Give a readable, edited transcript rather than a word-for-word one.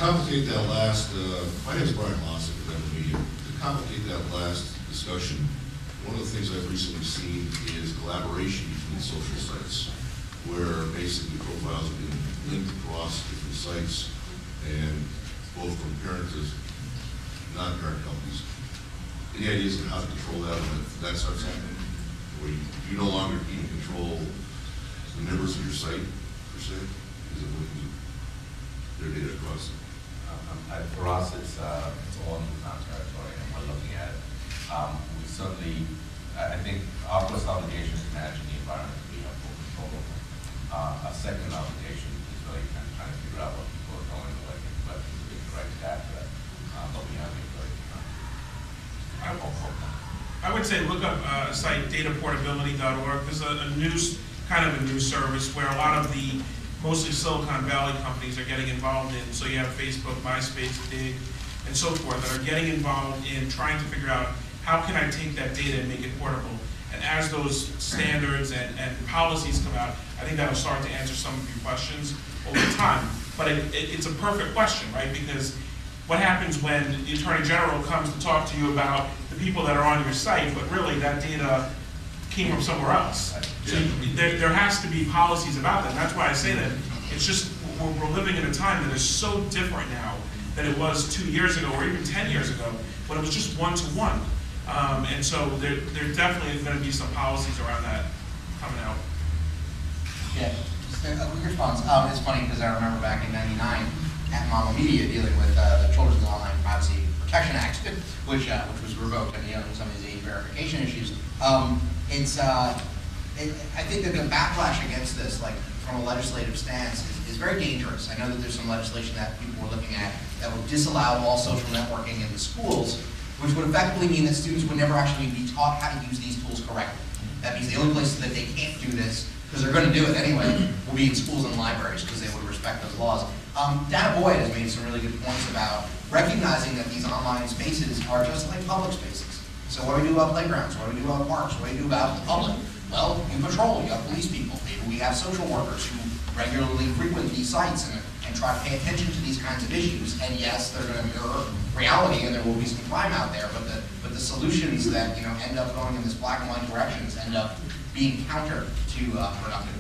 complicate that last, my name is Brian Lawson with Ember Media. To complicate that last discussion, one of the things I've recently seen is collaboration between social sites, where basically profiles have been linked across different sites, and both from parent to non-parent companies. The idea is how to control that when that starts happening, where you no longer can control the members of your site, per se, because it wouldn't their data across it. For us, it's all new territory, and we're looking at it. We certainly, I think our first obligation is managing the environment that we have full control over. Our second obligation is really kind of trying to figure out what people are going to like, but we can write it after that. But we have the ability to I would say look up a site, dataportability.org. There's a news, kind of a news service where a lot of the mostly Silicon Valley companies are getting involved in. So you have Facebook, MySpace, Dig, and so forth that are getting involved in trying to figure out how can I take that data and make it portable. And as those standards and policies come out, I think that'll start to answer some of your questions over time. But it's a perfect question, right? Because what happens when the Attorney General comes to talk to you about the people that are on your site, but really that data came from somewhere else? So there has to be policies about that. And that's why I say that it's just, we're living in a time that is so different now than it was 2 years ago or even 10 years ago when it was just one-to-one. And so there definitely is going to be some policies around that coming out. Yeah, just a quick response. It's funny because I remember back in '99 at Mama Media dealing with the Children's Online Privacy Protection Act, which was revoked, and some of these age verification issues. I think that the backlash against this, like from a legislative stance, is very dangerous. I know that there's some legislation that people were looking at that would disallow all social networking in the schools, which would effectively mean that students would never actually be taught how to use these tools correctly. That means the only places that they can't do this, because they're going to do it anyway, will be in schools and libraries, because they would respect those laws. Dana Boyd has made some really good points about recognizing that these online spaces are just like public spaces. So what do we do about playgrounds? What do we do about parks? What do we do about the public? Well, you patrol, you have police people, maybe we have social workers who regularly frequent these sites and try to pay attention to these kinds of issues. And yes, they're going to mirror reality, and there will be some crime out there. But the solutions that end up going in this black and white directions end up being counter to productive